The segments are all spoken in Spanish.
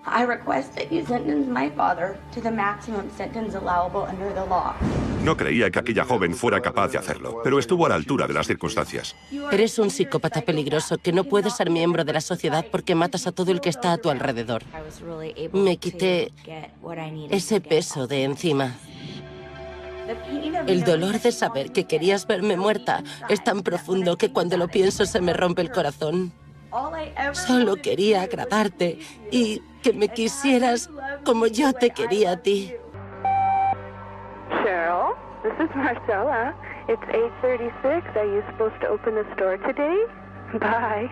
I request that you sentence my father to the maximum sentence allowable under the law. No creía que aquella joven fuera capaz de hacerlo, pero estuvo a la altura de las circunstancias. Eres un psicópata peligroso que no puedes ser miembro de la sociedad porque matas a todo el que está a tu alrededor. Me quité ese peso de encima. El dolor de saber que querías verme muerta es tan profundo que cuando lo pienso se me rompe el corazón. Solo quería agradarte y que me quisieras como yo te quería a ti. Cheryl, this is Marcella. It's 8:36. Are you supposed to open the store today? Bye.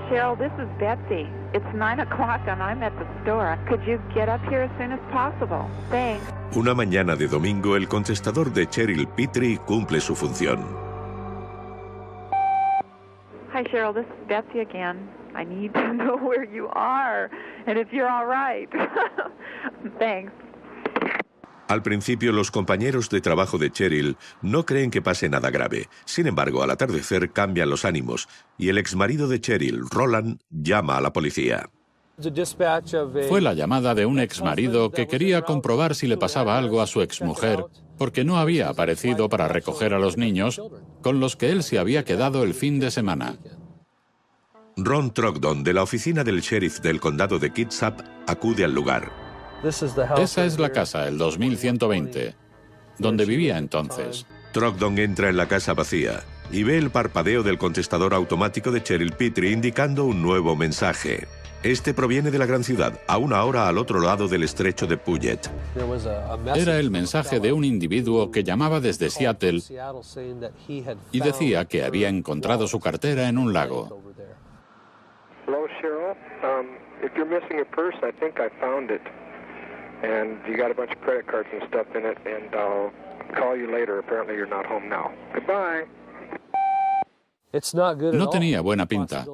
Cheryl, this is Betsy. It's 9 o'clock and I'm at the store. Could you get up here as soon as possible? Thanks. Una mañana de domingo, el contestador de Cheryl Petrie cumple su función. Hi, Cheryl. This is Betsy again. I need to know where you are and if you're all right. Thanks. Al principio, los compañeros de trabajo de Cheryl no creen que pase nada grave. Sin embargo, al atardecer cambian los ánimos y el exmarido de Cheryl, Roland, llama a la policía. Fue la llamada de un exmarido que quería comprobar si le pasaba algo a su exmujer, porque no había aparecido para recoger a los niños con los que él se había quedado el fin de semana. Ron Trogdon, de la oficina del sheriff del condado de Kitsap, acude al lugar. Esa es la casa, el 2120, donde vivía entonces. Trogdon entra en la casa vacía y ve el parpadeo del contestador automático de Cheryl Petrie indicando un nuevo mensaje. Este proviene de la gran ciudad, a una hora al otro lado del estrecho de Puget. Era el mensaje de un individuo que llamaba desde Seattle y decía que había encontrado su cartera en un lago. Hello, Cheryl. If you're missing your purse, I think I found it. And you got a bunch of credit cards and stuff in it, and I'll call you later. Apparently you're not home now. Goodbye. No tenía buena pinta.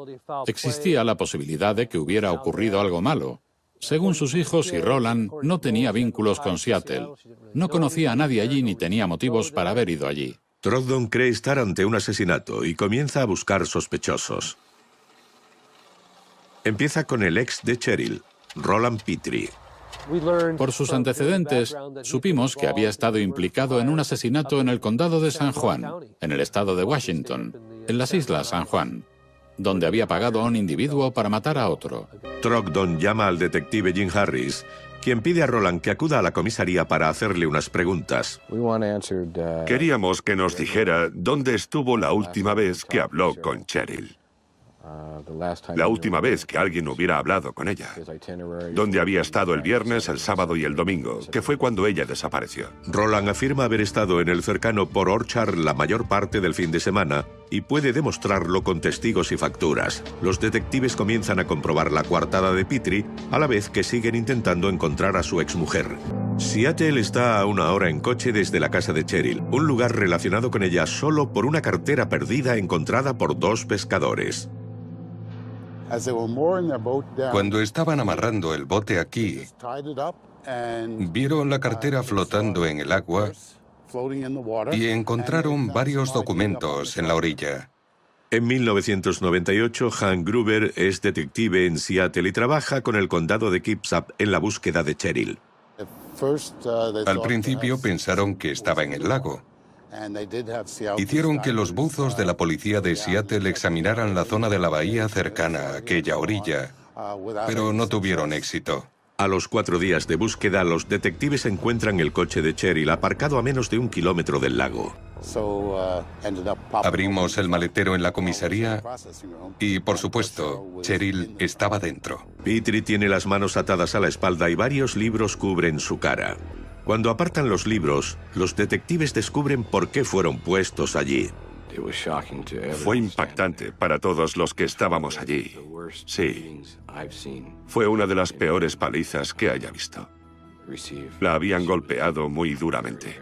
Existía la posibilidad de que hubiera ocurrido algo malo. Según sus hijos y Roland, no tenía vínculos con Seattle. No conocía a nadie allí ni tenía motivos para haber ido allí. Trogdon cree estar ante un asesinato y comienza a buscar sospechosos. Empieza con el ex de Cheryl, Roland Petrie. Por sus antecedentes, supimos que había estado implicado en un asesinato en el condado de San Juan, en el estado de Washington, en las islas San Juan, donde había pagado a un individuo para matar a otro. Trogdon llama al detective Jim Harris, quien pide a Roland que acuda a la comisaría para hacerle unas preguntas. Queríamos que nos dijera dónde estuvo la última vez que habló con Cheryl. La última vez que alguien hubiera hablado con ella. Dónde había estado el viernes, el sábado y el domingo, que fue cuando ella desapareció. Roland afirma haber estado en el cercano Port Orchard la mayor parte del fin de semana y puede demostrarlo con testigos y facturas. Los detectives comienzan a comprobar la coartada de Petrie, a la vez que siguen intentando encontrar a su exmujer. Seattle está a una hora en coche desde la casa de Cheryl, un lugar relacionado con ella solo por una cartera perdida encontrada por dos pescadores. Cuando estaban amarrando el bote aquí, vieron la cartera flotando en el agua y encontraron varios documentos en la orilla. En 1998, Hank Gruber es detective en Seattle y trabaja con el condado de Kitsap en la búsqueda de Cheryl. Al principio pensaron que estaba en el lago. Hicieron que los buzos de la policía de Seattle examinaran la zona de la bahía cercana a aquella orilla, pero no tuvieron éxito. A los 4 días de búsqueda, los detectives encuentran el coche de Cheryl aparcado a menos de 1 kilómetro del lago. Abrimos el maletero en la comisaría y, por supuesto, Cheryl estaba dentro. Petrie tiene las manos atadas a la espalda y varios libros cubren su cara. Cuando apartan los libros, los detectives descubren por qué fueron puestos allí. Fue impactante para todos los que estábamos allí. Sí. Fue una de las peores palizas que haya visto. La habían golpeado muy duramente.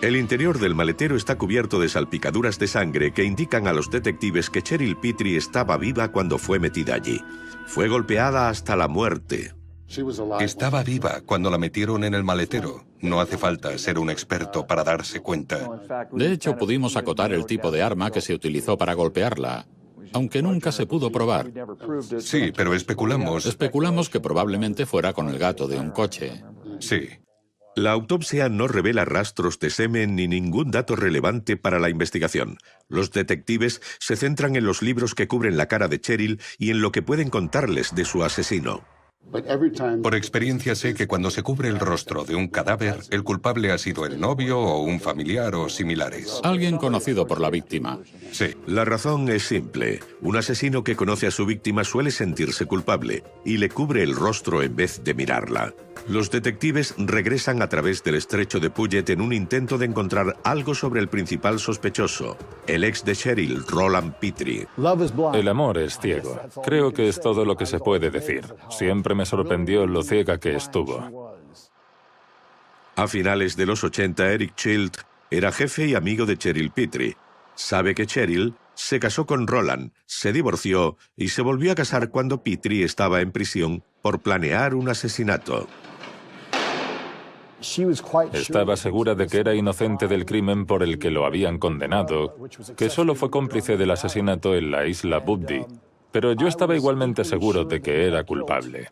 El interior del maletero está cubierto de salpicaduras de sangre que indican a los detectives que Cheryl Petrie estaba viva cuando fue metida allí. Fue golpeada hasta la muerte. Estaba viva cuando la metieron en el maletero. No hace falta ser un experto para darse cuenta. De hecho, pudimos acotar el tipo de arma que se utilizó para golpearla. aunque nunca se pudo probar. Sí, pero Especulamos que probablemente fuera con el gato de un coche. Sí. La autopsia no revela rastros de semen ni ningún dato relevante para la investigación. Los detectives se centran en los libros que cubren la cara de Cheryl y en lo que pueden contarles de su asesino. Por experiencia sé que cuando se cubre el rostro de un cadáver, el culpable ha sido el novio o un familiar o similares. Alguien conocido por la víctima. Sí. La razón es simple. Un asesino que conoce a su víctima suele sentirse culpable y le cubre el rostro en vez de mirarla. Los detectives regresan a través del estrecho de Puget en un intento de encontrar algo sobre el principal sospechoso, el ex de Cheryl, Roland Petrie. El amor es ciego. Creo que es todo lo que se puede decir. Siempre me sorprendió lo ciega que estuvo. A finales de los 80, Eric Child era jefe y amigo de Cheryl Petrie. Sabe que Cheryl se casó con Roland, se divorció y se volvió a casar cuando Petrie estaba en prisión por planear un asesinato. Estaba segura de que era inocente del crimen por el que lo habían condenado, que solo fue cómplice del asesinato en la isla Bubdi, pero yo estaba igualmente seguro de que era culpable.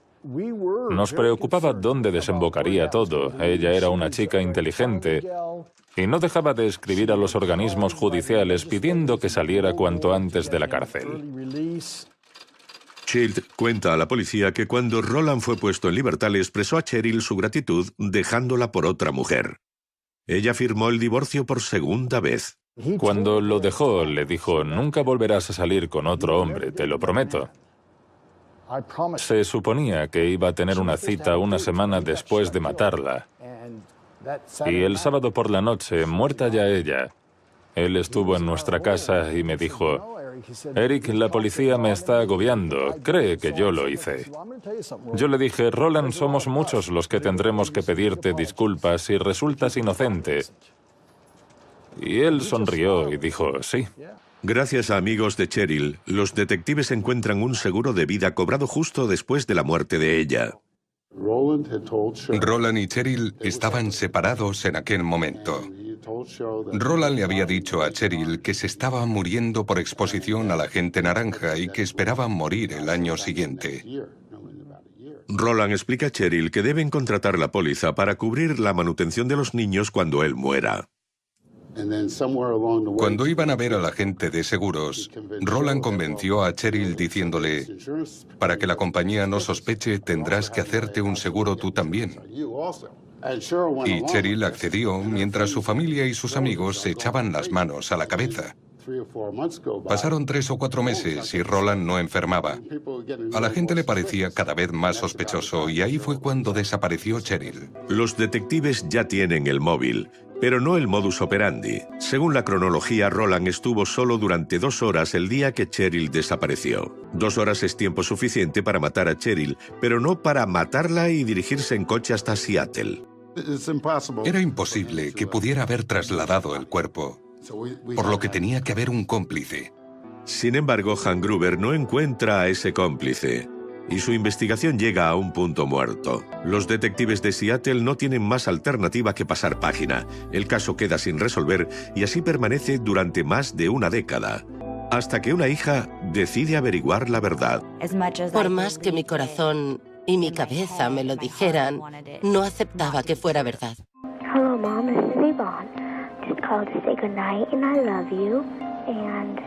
Nos preocupaba dónde desembocaría todo. Ella era una chica inteligente y no dejaba de escribir a los organismos judiciales pidiendo que saliera cuanto antes de la cárcel. Child cuenta a la policía que cuando Roland fue puesto en libertad le expresó a Cheryl su gratitud dejándola por otra mujer. Ella firmó el divorcio por segunda vez. Cuando lo dejó, le dijo, nunca volverás a salir con otro hombre, te lo prometo. Se suponía que iba a tener una cita una semana después de matarla. Y el sábado por la noche, muerta ya ella, él estuvo en nuestra casa y me dijo, Eric, la policía me está agobiando, cree que yo lo hice. Yo le dije, Roland, somos muchos los que tendremos que pedirte disculpas si resultas inocente. Y él sonrió y dijo, sí. Gracias a amigos de Cheryl, los detectives encuentran un seguro de vida cobrado justo después de la muerte de ella. Roland y Cheryl estaban separados en aquel momento. Roland le había dicho a Cheryl que se estaba muriendo por exposición a la gente naranja y que esperaba morir el año siguiente. Roland explica a Cheryl que deben contratar la póliza para cubrir la manutención de los niños cuando él muera. Cuando iban a ver al agente de seguros, Roland convenció a Cheryl diciéndole, para que la compañía no sospeche, tendrás que hacerte un seguro tú también. Y Cheryl accedió mientras su familia y sus amigos se echaban las manos a la cabeza. Pasaron 3 o 4 meses y Roland no enfermaba. A la gente le parecía cada vez más sospechoso y ahí fue cuando desapareció Cheryl. Los detectives ya tienen el móvil, pero no el modus operandi. Según la cronología, Roland estuvo solo durante 2 horas el día que Cheryl desapareció. 2 horas es tiempo suficiente para matar a Cheryl, pero no para matarla y dirigirse en coche hasta Seattle. Era imposible que pudiera haber trasladado el cuerpo, por lo que tenía que haber un cómplice. Sin embargo, Hank Gruber no encuentra a ese cómplice y su investigación llega a un punto muerto. Los detectives de Seattle no tienen más alternativa que pasar página. El caso queda sin resolver y así permanece durante más de una década, hasta que una hija decide averiguar la verdad. Por más que mi corazón y mi cabeza me lo dijeran, no aceptaba que fuera verdad. Hello, Mom, this is Yvonne. Just called to say goodnight and I love you. And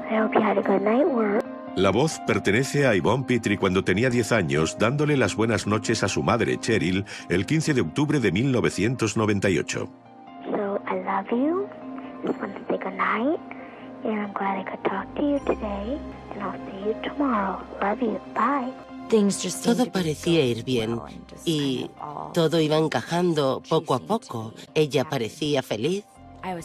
I hope you had a good night work. La voz pertenece a Yvonne Petrie cuando tenía 10 años, dándole las buenas noches a su madre, Cheryl, el 15 de octubre de 1998. So, I love you. Just want to say goodnight. And I'm glad I could talk to you today. And I'll see you tomorrow. Love you. Bye. Todo parecía ir bien y todo iba encajando poco a poco. Ella parecía feliz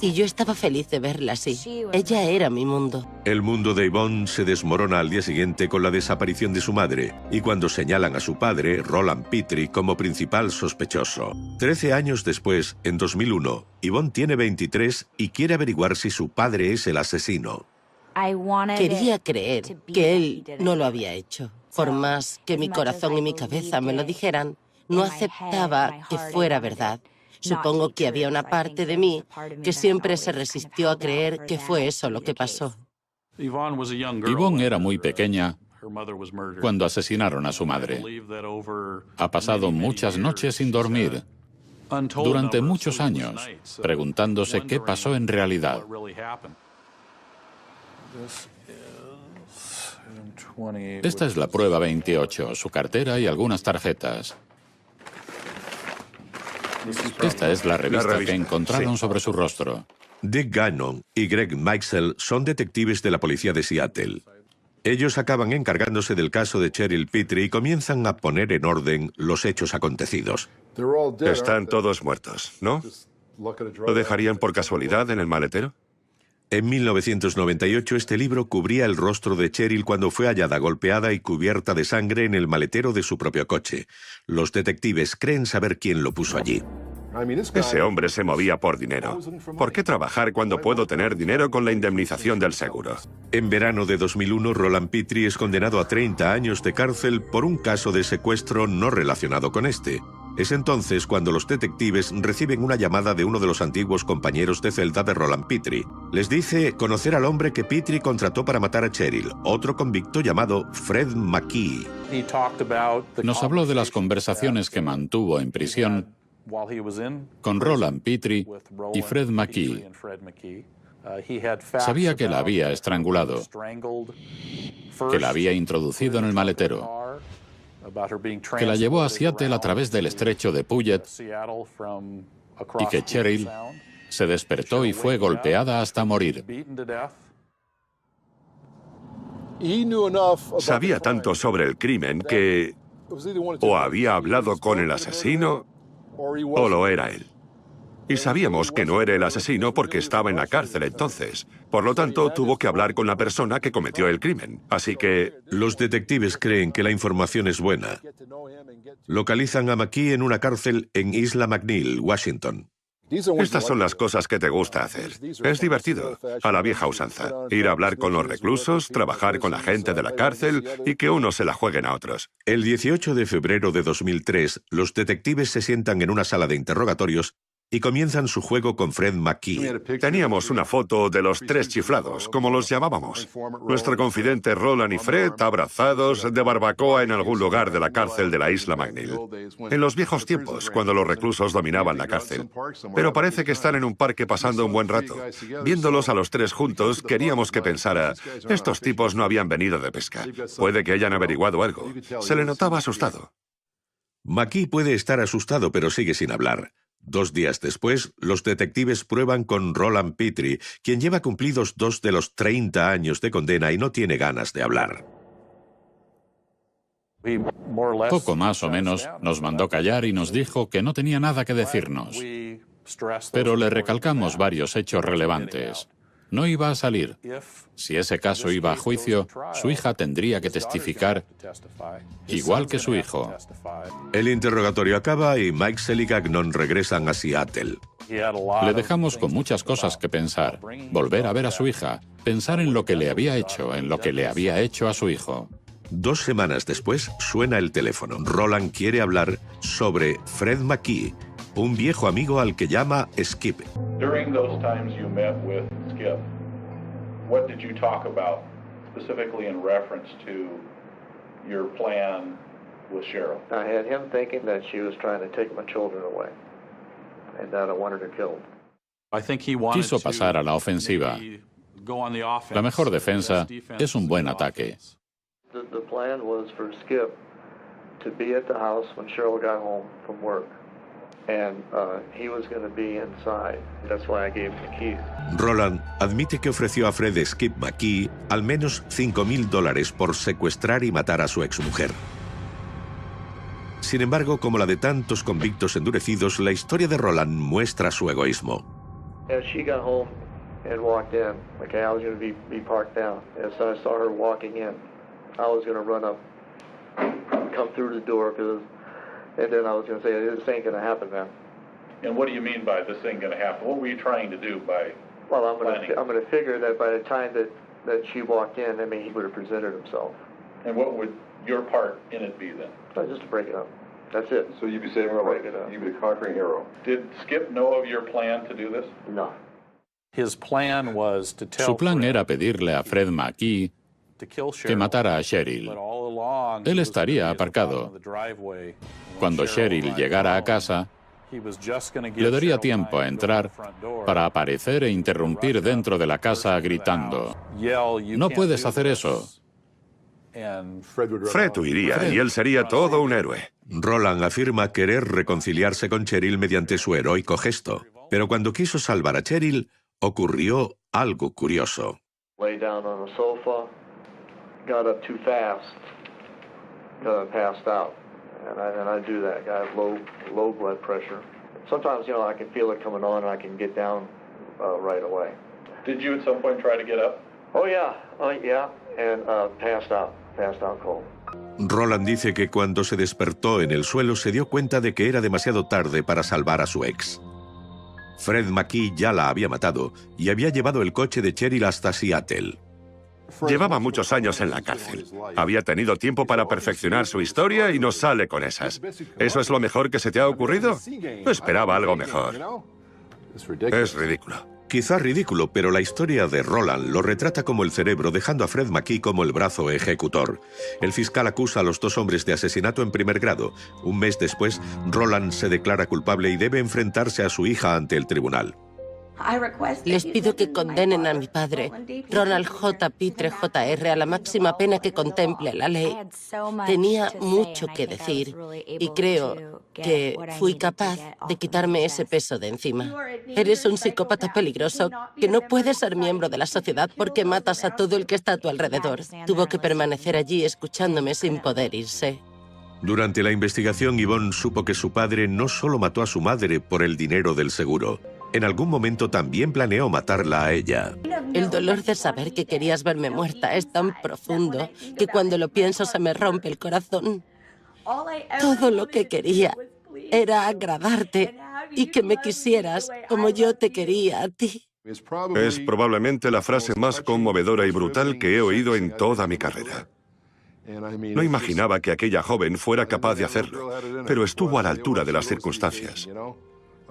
y yo estaba feliz de verla así. Ella era mi mundo. El mundo de Yvonne se desmorona al día siguiente con la desaparición de su madre y cuando señalan a su padre, Roland Petrie, como principal sospechoso. 13 años después, en 2001, Yvonne tiene 23 y quiere averiguar si su padre es el asesino. Quería creer que él no lo había hecho. Por más que mi corazón y mi cabeza me lo dijeran, no aceptaba que fuera verdad. Supongo que había una parte de mí que siempre se resistió a creer que fue eso lo que pasó. Yvonne era muy pequeña cuando asesinaron a su madre. Ha pasado muchas noches sin dormir, durante muchos años, preguntándose qué pasó en realidad. Esta es la prueba 28, su cartera y algunas tarjetas. Esta es la revista que encontraron sobre su rostro. Dick Gannon y Greg Meixel son detectives de la policía de Seattle. Ellos acaban encargándose del caso de Cheryl Petrie y comienzan a poner en orden los hechos acontecidos. Están todos muertos, ¿no? ¿Lo dejarían por casualidad en el maletero? En 1998 este libro cubría el rostro de Cheryl cuando fue hallada golpeada y cubierta de sangre en el maletero de su propio coche. Los detectives creen saber quién lo puso allí. Ese hombre se movía por dinero. ¿Por qué trabajar cuando puedo tener dinero con la indemnización del seguro? En verano de 2001, Roland Petrie es condenado a 30 años de cárcel por un caso de secuestro no relacionado con este. Es entonces cuando los detectives reciben una llamada de uno de los antiguos compañeros de celda de Roland Petrie. Les dice conocer al hombre que Petrie contrató para matar a Cheryl, otro convicto llamado Fred McKee. Nos habló de las conversaciones que mantuvo en prisión con Roland Petrie y Fred McKee. Sabía que la había estrangulado, que la había introducido en el maletero, que la llevó a Seattle a través del estrecho de Puget y que Cheryl se despertó y fue golpeada hasta morir. Sabía tanto sobre el crimen que o había hablado con el asesino o lo era él. Y sabíamos que no era el asesino porque estaba en la cárcel entonces. Por lo tanto, tuvo que hablar con la persona que cometió el crimen. Así que... Los detectives creen que la información es buena. Localizan a McKee en una cárcel en Isla McNeil, Washington. Estas son las cosas que te gusta hacer. Es divertido, a la vieja usanza. Ir a hablar con los reclusos, trabajar con la gente de la cárcel y que unos se la jueguen a otros. El 18 de febrero de 2003, los detectives se sientan en una sala de interrogatorios y comienzan su juego con Fred McKee. Teníamos una foto de los tres chiflados, como los llamábamos. Nuestro confidente Roland y Fred abrazados de barbacoa en algún lugar de la cárcel de la Isla McNeil. En los viejos tiempos, cuando los reclusos dominaban la cárcel. Pero parece que están en un parque pasando un buen rato. Viéndolos a los tres juntos, queríamos que pensara, estos tipos no habían venido de pesca. Puede que hayan averiguado algo. Se le notaba asustado. McKee puede estar asustado, pero sigue sin hablar. 2 días después, los detectives prueban con Roland Petrie, quien lleva cumplidos 2 de los 30 años de condena y no tiene ganas de hablar. Poco más o menos nos mandó callar y nos dijo que no tenía nada que decirnos. Pero le recalcamos varios hechos relevantes. No iba a salir. Si ese caso iba a juicio, su hija tendría que testificar, igual que su hijo. El interrogatorio acaba y Meixel y Gagnon regresan a Seattle. Le dejamos con muchas cosas que pensar. Volver a ver a su hija, pensar en lo que le había hecho, en lo que le había hecho a su hijo. 2 semanas después, suena el teléfono. Roland quiere hablar sobre Fred McKee, un viejo amigo al que llama Skip. During those times you met with Skip, what did you talk about specifically in reference to your plan with Cheryl? I had him thinking that she was trying to take my children away and that I wanted her killed. Quiso pasar a la ofensiva. La mejor defensa es un buen ataque. The plan was for Skip to be at the house when Cheryl got home from work. And he was going to be inside. That's why I gave him the keys. Roland admite que ofreció a Fred Skip McKee al menos $5,000 por secuestrar y matar a su exmujer. Sin embargo, como la de tantos convictos endurecidos, la historia de Roland muestra su egoísmo. As she got home and walked in, okay, I was going to be parked down. As I saw her walking in, I was going to run up, come through the door, and then I was going to say, this ain't going to happen, man. And what do you mean by this ain't going to happen? What were you trying to do by Well, I'm planning? going to figure that by the time that she walked in, I mean, he would have presented himself. And what would your part in it be then? Just to break it up. That's it. So you'd be saving her life. You'd be a conquering hero. Did Skip know of your plan to do this? No. Su plan era pedirle a Fred McKee que matara a Cheryl. Él estaría aparcado. Cuando Cheryl llegara a casa, le daría tiempo a entrar para aparecer e interrumpir dentro de la casa gritando: «No puedes hacer eso». Fred huiría y él sería todo un héroe. Roland afirma querer reconciliarse con Cheryl mediante su heroico gesto, pero cuando quiso salvar a Cheryl, ocurrió algo curioso. Lay down on the sofa, got up too fast, passed out, and I do that. I have low blood pressure. Sometimes, I can feel it coming on, and I can get down right away. Did you at some point try to get up? Oh yeah, and passed out cold. Roland dice que cuando se despertó en el suelo se dio cuenta de que era demasiado tarde para salvar a su ex. Fred McKee ya la había matado y había llevado el coche de Cheryl hasta Seattle. Llevaba muchos años en la cárcel. Había tenido tiempo para perfeccionar su historia y no sale con esas. ¿Eso es lo mejor que se te ha ocurrido? No esperaba algo mejor. Es ridículo. Quizá ridículo, pero la historia de Roland lo retrata como el cerebro, dejando a Fred McKee como el brazo ejecutor. El fiscal acusa a los dos hombres de asesinato en primer grado. Un mes después, Roland se declara culpable y debe enfrentarse a su hija ante el tribunal. Les pido que condenen a mi padre, Ronald J. Pitre Jr., a la máxima pena que contemple la ley. Tenía mucho que decir y creo que fui capaz de quitarme ese peso de encima. Eres un psicópata peligroso que no puede ser miembro de la sociedad porque matas a todo el que está a tu alrededor. Tuvo que permanecer allí escuchándome sin poder irse. Durante la investigación, Yvonne supo que su padre no solo mató a su madre por el dinero del seguro. En algún momento también planeó matarla a ella. El dolor de saber que querías verme muerta es tan profundo que cuando lo pienso se me rompe el corazón. Todo lo que quería era agradarte y que me quisieras como yo te quería a ti. Es probablemente la frase más conmovedora y brutal que he oído en toda mi carrera. No imaginaba que aquella joven fuera capaz de hacerlo, pero estuvo a la altura de las circunstancias.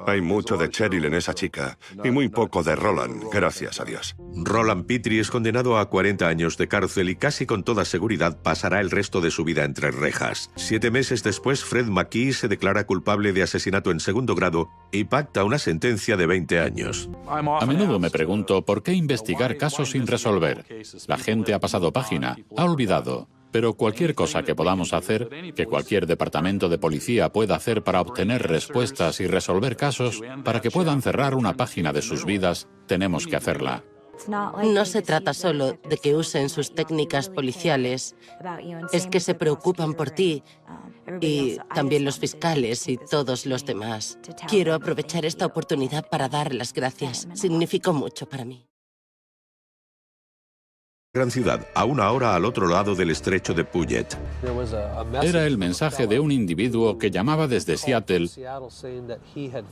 Hay mucho de Cheryl en esa chica y muy poco de Roland, gracias a Dios. Roland Pitre es condenado a 40 años de cárcel y casi con toda seguridad pasará el resto de su vida entre rejas. 7 meses después, Fred McKee se declara culpable de asesinato en segundo grado y pacta una sentencia de 20 años. A menudo me pregunto por qué investigar casos sin resolver. La gente ha pasado página, ha olvidado. Pero cualquier cosa que podamos hacer, que cualquier departamento de policía pueda hacer para obtener respuestas y resolver casos, para que puedan cerrar una página de sus vidas, tenemos que hacerla. No se trata solo de que usen sus técnicas policiales, es que se preocupan por ti y también los fiscales y todos los demás. Quiero aprovechar esta oportunidad para dar las gracias. Significó mucho para mí. Gran ciudad, a 1 hora al otro lado del estrecho de Puget. Era el mensaje de un individuo que llamaba desde Seattle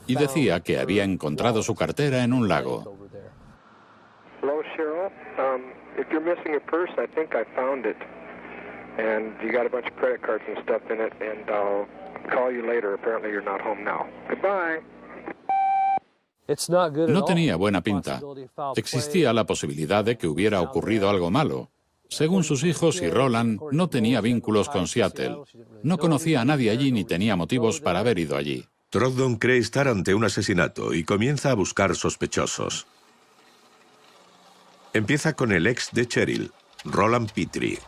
y decía que había encontrado su cartera en un lago. Hello, Cheryl. If you're missing a purse, I think I found it. And you got a bunch of credit cards and stuff in it, and I'll call you later. Apparently you're not home now. Goodbye. No tenía buena pinta. Existía la posibilidad de que hubiera ocurrido algo malo. Según sus hijos y Roland, no tenía vínculos con Seattle. No conocía a nadie allí ni tenía motivos para haber ido allí. Trogdon cree estar ante un asesinato y comienza a buscar sospechosos. Empieza con el ex de Cheryl, Roland Pitre.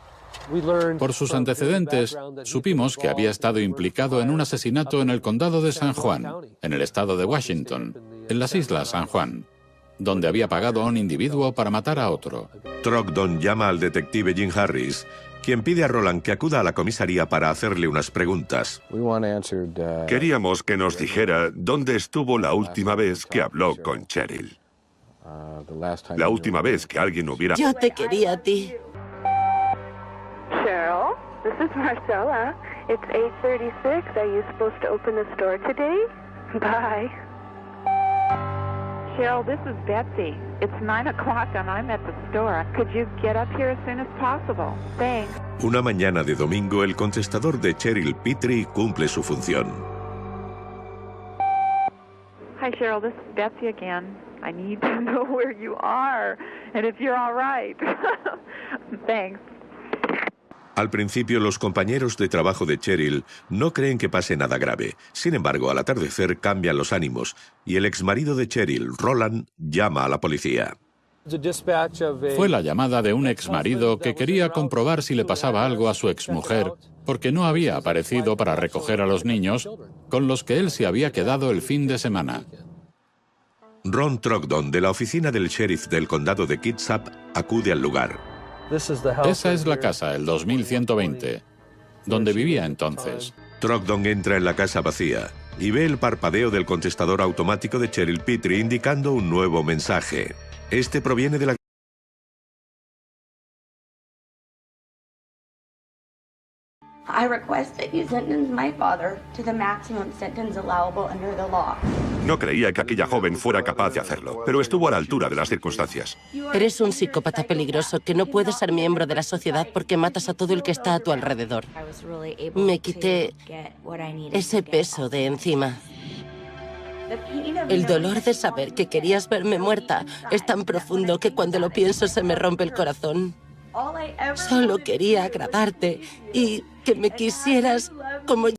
Por sus antecedentes, supimos que había estado implicado en un asesinato en el condado de San Juan, en el estado de Washington, en las Islas San Juan, donde había pagado a un individuo para matar a otro. Trogdon llama al detective Jim Harris, quien pide a Roland que acuda a la comisaría para hacerle unas preguntas. Queríamos que nos dijera dónde estuvo la última vez que habló con Cheryl. La última vez que alguien hubiera... Yo te quería a ti. Cheryl, this is Marcella. It's 8:36. Are you supposed to open the store today? Bye. Cheryl, this is Betsy. It's 9 o'clock and I'm at the store. Could you get up here as soon as possible? Thanks. Una mañana de domingo, el contestador de Cheryl Pitre cumple su función. Hi, Cheryl. This is Betsy again. I need to know where you are and if you're all right. Thanks. Al principio, los compañeros de trabajo de Cheryl no creen que pase nada grave. Sin embargo, al atardecer cambian los ánimos y el exmarido de Cheryl, Roland, llama a la policía. Fue la llamada de un exmarido que quería comprobar si le pasaba algo a su exmujer, porque no había aparecido para recoger a los niños con los que él se había quedado el fin de semana. Ron Trogdon, de la oficina del sheriff del condado de Kitsap, acude al lugar. Esa es la casa, el 2120, donde vivía entonces. Trogdon entra en la casa vacía y ve el parpadeo del contestador automático de Cheryl Petrie indicando un nuevo mensaje. Este proviene de la... I request that you sentence my father to the maximum sentence allowable under the law. No creía que aquella joven fuera capaz de hacerlo, pero estuvo a la altura de las circunstancias. Eres un psicópata peligroso que no puede ser miembro de la sociedad porque matas a todo el que está a tu alrededor. Me quité ese peso de encima. El dolor de saber que querías verme muerta es tan profundo que cuando lo pienso se me rompe el corazón. Solo quería agradarte y que me quisieras como yo.